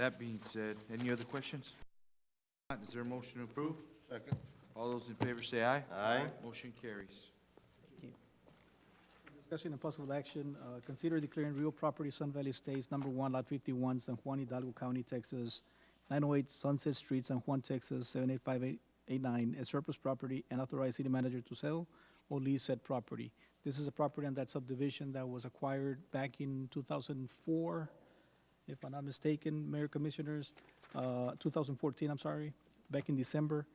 That being said, any other questions? Not, is there a motion to approve? Second. All those in favor say aye. Aye. Motion carries. Discussion and possible action, consider declaring real property Sun Valley Estates, number 1, lot 51, San Juan, Hidalgo County, Texas, 908 Sunset Street, San Juan, Texas, 78589, as surplus property, and authorize city manager to sell or lease said property. This is a property on that subdivision that was acquired back in 2004, if I'm not mistaken, Mayor Commissioners, 2014, I'm sorry, back in December.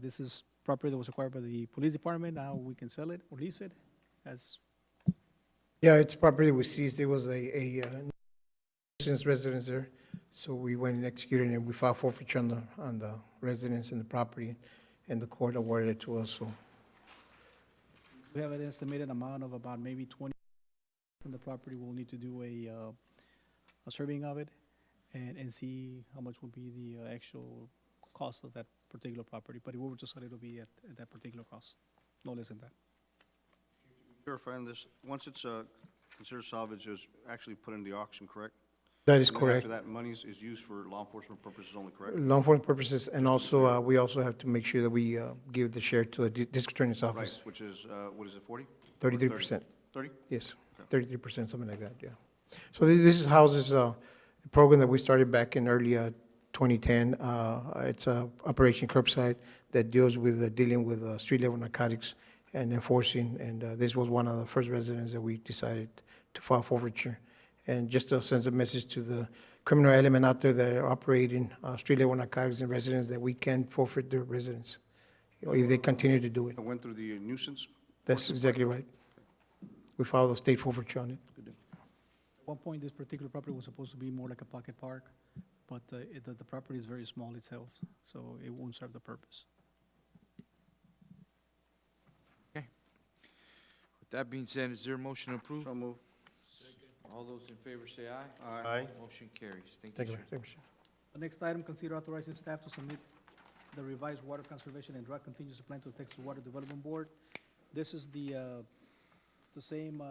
This is property that was acquired by the police department. Now we can sell it or lease it as Yeah, it's property we seized. It was a residence there. So we went and executed it, and we filed forfeiture on the residence and the property, and the court awarded it to us, so. we have an estimated amount of about maybe 20 on the property. We'll need to do a surveying of it and see how much will be the actual cost of that particular property. But if we were to sell it, it'll be at that particular cost, no less than that. Clarifying this, once it's considered salvage, it's actually put in the auction, correct? That is And then correct. after that, money is used for law enforcement purposes only, correct? Law enforcement purposes, and also, we also have to make sure that we give the share to the district attorney's Right, office. which is, what is it, 40? 33%, 30? yes, Okay. 33%, something like that, yeah. So this houses a program that we started back in early 2010. It's a Operation Curbside that deals with dealing with street-level narcotics and enforcing, and this was one of the first residents that we decided to file forfeiture. And just to send a message to the criminal element out there that are operating street-level narcotics in residents that we can forfeit their residence, if they continue to do it. It went through the nuisance? That's exactly right. We filed a state forfeiture on it. At one point, this particular property was supposed to be more like a pocket park, but the property is very small itself, so it won't serve the purpose. With that being said, is there a motion to approve? So moved. All those in favor say aye. Aye. Motion carries. Thank Thank you, you, sir. thank you, sir. The next item, consider authorizing staff to submit the revised water conservation and drought contingency plan to the Texas Water Development Board. This is the same,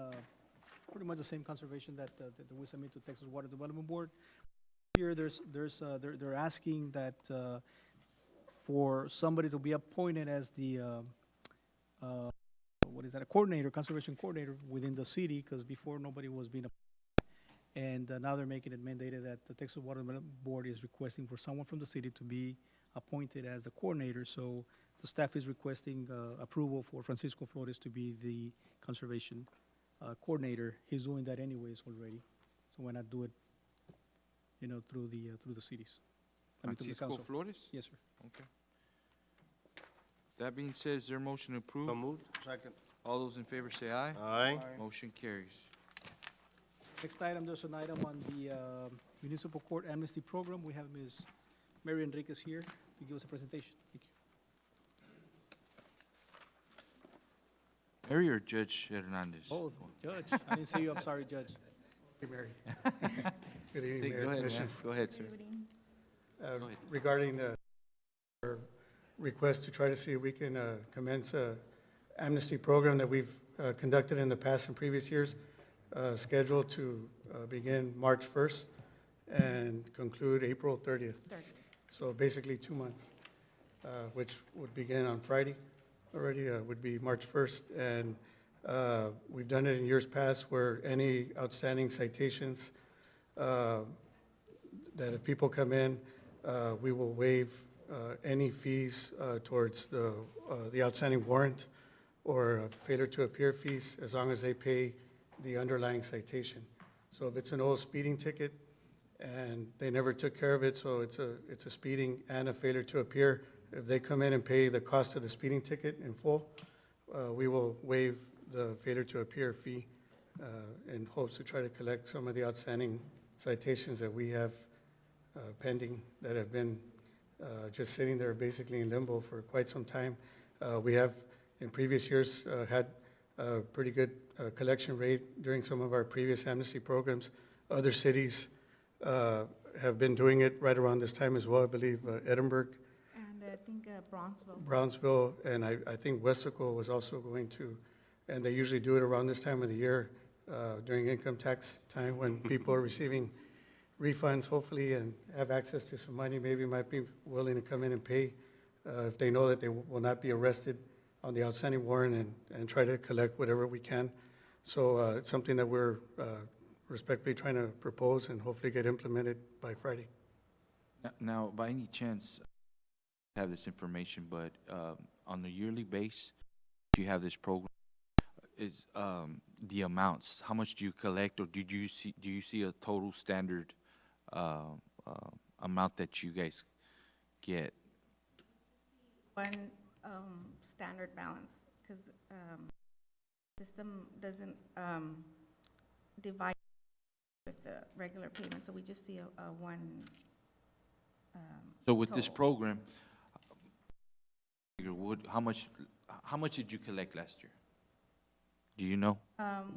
pretty much the same conservation that we submit to Texas Water Development Board. Here, they're asking that for somebody to be appointed as the, a coordinator, conservation coordinator within the city, because before nobody was being appointed. And now they're making it mandated that the Texas Water Development Board is requesting for someone from the city to be appointed as the coordinator. So the staff is requesting approval for Francisco Flores to be the conservation coordinator. He's doing that anyways already, so why not do it, through the cities? I mean, through the Francisco council. Flores? Yes, sir. Okay. That being said, is there a motion to approve? So moved. Second. All those in favor say aye. Aye. Motion carries. Next item, there's an item on the municipal court amnesty program. We have Ms. Mary Enriquez here to give us a presentation. Thank you. Mary or Judge Hernandez? Oh, Judge, I didn't see you. I'm sorry, Judge. Hey, Mary. Good evening, Go Mayor, ahead, man. Commissioners. Go ahead, sir. Go ahead. Regarding the request to try to see if we can commence a amnesty program that we've conducted in the past and previous years, scheduled to begin March 1st and conclude April 30th. So basically 2 months, which would begin on Friday already, would be March 1st. And we've done it in years past where any outstanding citations that if people come in, we will waive any fees towards the outstanding warrant or failure to appear fees as long as they pay the underlying citation. So if it's an old speeding ticket and they never took care of it, so it's a speeding and a failure to appear, if they come in and pay the cost of the speeding ticket in full, we will waive the failure to appear fee in hopes to try to collect some of the outstanding citations that we have pending that have been just sitting there basically in limbo for quite some time. We have in previous years had a pretty good collection rate during some of our previous amnesty programs. Other cities have been doing it right around this time as well. I believe Edinburgh. And I think Bronzeville. Brownsville, and I think Westico was also going to, and they usually do it around this time of the year during income tax time when people are receiving refunds hopefully and have access to some money, maybe might be willing to come in and pay if they know that they will not be arrested on the outstanding warrant and try to collect whatever we can. So it's something that we're respectfully trying to propose and hopefully get implemented by Friday. Now, by any chance, I have this information, but on a yearly base, you have this program, is the amounts, how much do you collect, or do you see a total standard amount that you guys get? One standard balance, because system doesn't divide with the regular payment, so we just see a one. So with this total. program, how much did you collect last year? Do you know?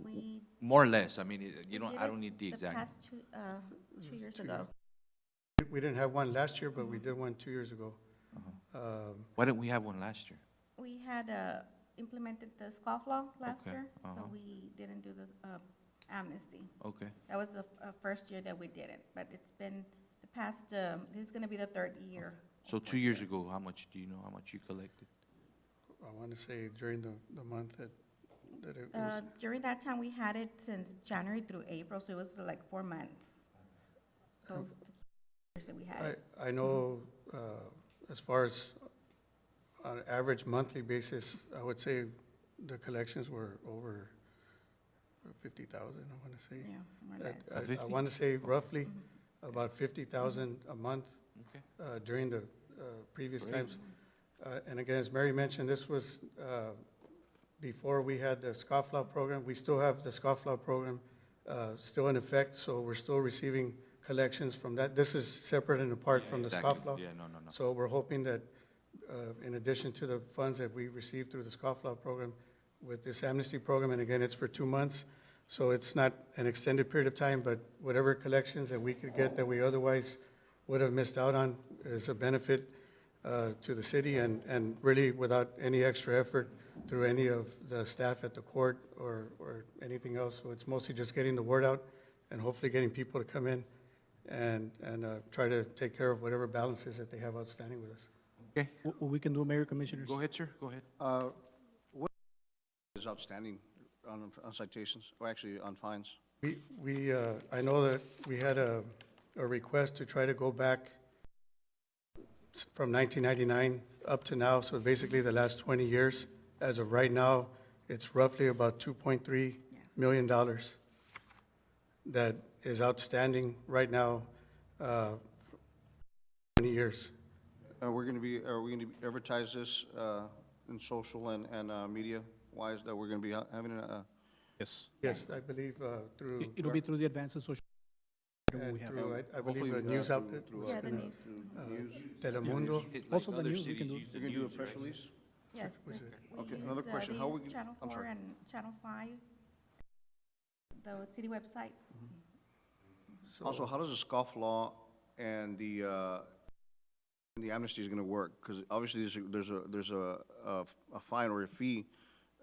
We More or less, I mean, you did don't, I it don't need the exact. past 2 years ago. We didn't have one last year, but we did one 2 years ago. Why didn't we have one last year? We had implemented the scofflaw last Okay, year, so uh-huh. we didn't do the amnesty. Okay, That was the first year that we did it, but it's been the past, this is going to be the third year. so 2 years ago, how much, do you know how much you collected? I want to say during the month that it was. During that time, we had it since January through April, so it was like 4 months. Those years that we had it. I know, as far as on an average monthly basis, I would say the collections were over 50,000, I want to say. Yeah, more or less. 50? I want to say roughly about 50,000 a month Okay. during the previous Great. times. And again, as Mary mentioned, this was before we had the scofflaw program. We still have the scofflaw program still in effect, so we're still receiving collections from that. This is separate and apart Yeah, from the exactly. scofflaw. Yeah, no. So we're hoping that in addition to the funds that we receive through the scofflaw program, with this amnesty program, and again, it's for 2 months, so it's not an extended period of time, but whatever collections that we could get that we otherwise would have missed out on is a benefit to the city, and really without any extra effort through any of the staff at the court or anything else. So it's mostly just getting the word out and hopefully getting people to come in and try to take care of whatever balances that they have outstanding with us. Okay, What we can do, Mayor, Commissioners? go ahead, sir, go ahead. What is outstanding on citations, or actually on fines? I know that we had a request to try to go back from 1999 up to now, so basically the last 20 years. As of right now, it's roughly about $2.3 million that is outstanding right now, 20 years. Are we going to advertise this in social and media wise, that we're going to be having a, Yes. Yes, I believe through. It'll be through the advances social. And we have. through, I hopefully, believe, a news outlet. through, Yeah, the gonna- news. news? Telemundo. It- like Also the other news, we can cities do- use the You're going to do a news, press right? release? Yes. Was we- it- we Okay, another use, question. we How use we- Channel I'm 4 sorry. and Channel 5, the city website. So- Also, how does the scofflaw and the amnesty is going to work? Because obviously there's a fine or a fee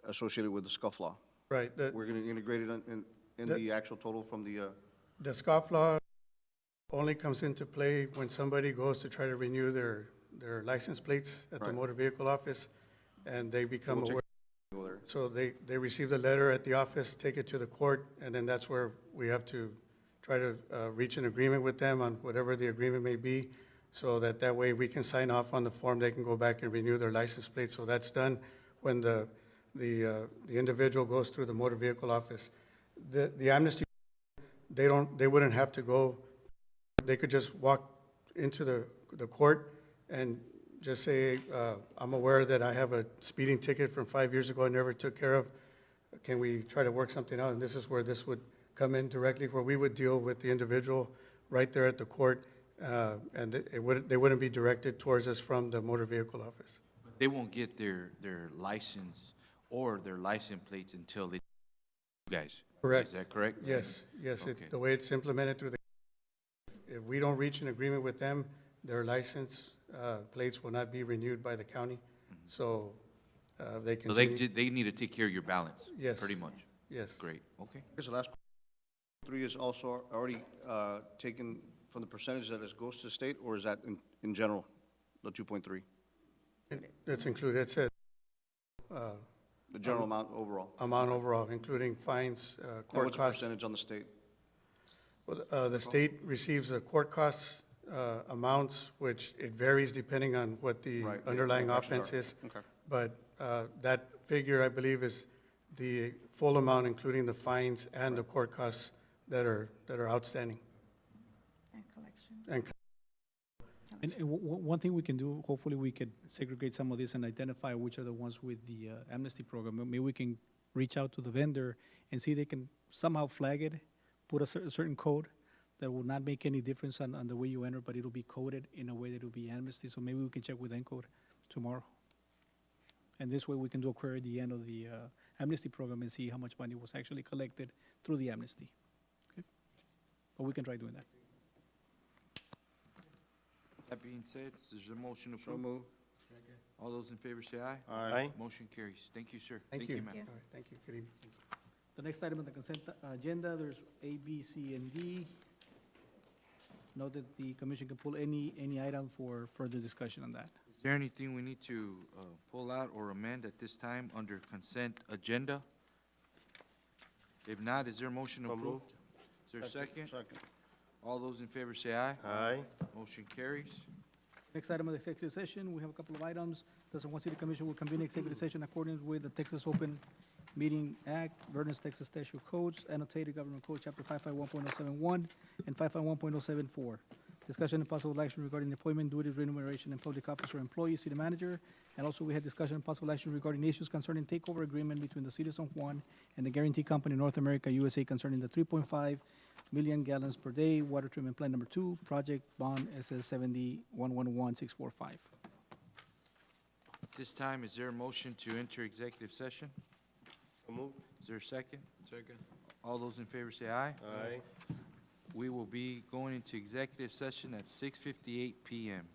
associated with the scofflaw. Right, We're going to integrate it in The- the actual total from the, the scofflaw only comes into play when somebody goes to try to renew their license plates at the Right. motor vehicle office, and they become we'll take- aware. go there. So they receive the letter at the office, take it to the court, and then that's where we have to try to reach an agreement with them on whatever the agreement may be, so that way we can sign off on the form, they can go back and renew their license plate. So that's done when the individual goes through the motor vehicle office. The amnesty, they wouldn't have to go, they could just walk into the court and just say, I'm aware that I have a speeding ticket from 5 years ago I never took care of. Can we try to work something out? And this is where this would come in directly, where we would deal with the individual right there at the court, and they wouldn't be directed towards us from the motor vehicle office. They won't get their license or their license plates until they, you guys. Correct. Is that correct? Yes, Okay. the way it's implemented through if we don't reach an agreement with them, their license plates will not be renewed by the county, so they So they, continue. they need to take care of your balance? Yes. Pretty much? Yes. Great, okay. Here's the last, 3 is also already taken from the percentage that goes to the state, or is that in general, the 2.3? That's included, it's a The general amount overall? amount overall, including fines, And court what's the costs. percentage on the state? Well, the state receives the court costs amounts, which it varies depending on what the Right, the underlying infractions offense is. Okay. But that figure, I believe, is the full amount, including the fines and the court costs that are outstanding. And collection. And And one thing we can do, hopefully we could segregate some of this and identify which are the ones with the amnesty program. Maybe we can reach out to the vendor and see if they can somehow flag it, put a certain code that will not make any difference on the way you enter, but it'll be coded in a way that it'll be amnesty. So maybe we can check with Encode tomorrow. And this way we can do a query at the end of the amnesty program and see how much money was actually collected through the amnesty. Okay? But we can try doing that. That being said, is there a motion to So approve? move. All those in favor say aye. Aye. Motion carries. Thank you, sir. Thank you. ma'am. Thank you. All right, thank you. Good evening. The next item on the consent agenda, there's A, B, C, and D. Note that the commission can pull any item for further discussion on that. Is there anything we need to pull out or amend at this time under consent agenda? If not, is there a motion approved? Is there a second? Second. All those in favor say aye. Aye. Motion carries. Next item of the executive session, we have a couple of items. The San Juan City Commission will convene executive session according with the Texas Open Meeting Act, Vernon's Texas Statute Codes, Annotated Government Code, Chapter 551.071 and 551.074. Discussion and possible action regarding the appointment, duties, remuneration, and public officer, employee, city manager. And also, we had discussion and possible action regarding issues concerning takeover agreement between the city of San Juan and the Guarantee Company North America USA concerning the 3.5 million gallons per day water treatment plant number 2, project bond SS 70111-645. At this time, is there a motion to enter executive session? Is there a second? Second. All those in favor say aye. Aye. We will be going into executive session at 6:58 PM.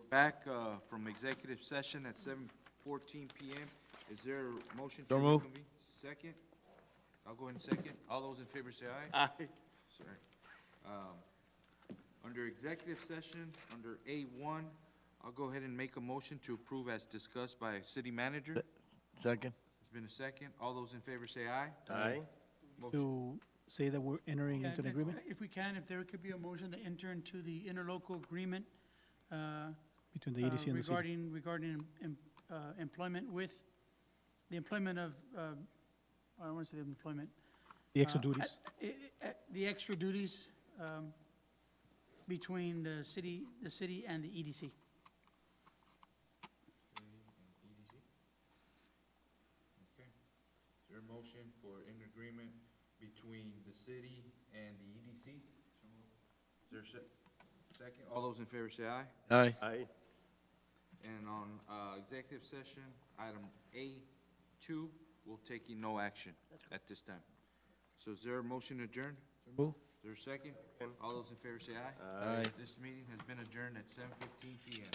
back from executive session at 7:14 PM. Is there a motion to So move. reconvene? Second? I'll go ahead and second. All those in favor say aye. Aye. Sorry. Under executive session, under A1, I'll go ahead and make a motion to approve as discussed by city manager. Second. It's been a second. All those in favor say aye. Aye. Motion. To say that we're entering Yeah, into an if- agreement If we can, if there could be a motion to enter into the interlocal agreement between the EDC and the city. regarding employment with, the employment of, I don't want to say the employment. The extra uh, duties. The extra duties between the city and the EDC. Is there a motion for an agreement between the city and the EDC? Is there a second? All those in favor say aye. Aye. Aye. And on executive session, item A2, we'll taking no action at this time. So is there a motion adjourned? Move. Is there a second? All those in favor say aye. Aye. This meeting has been adjourned at 7:15 PM.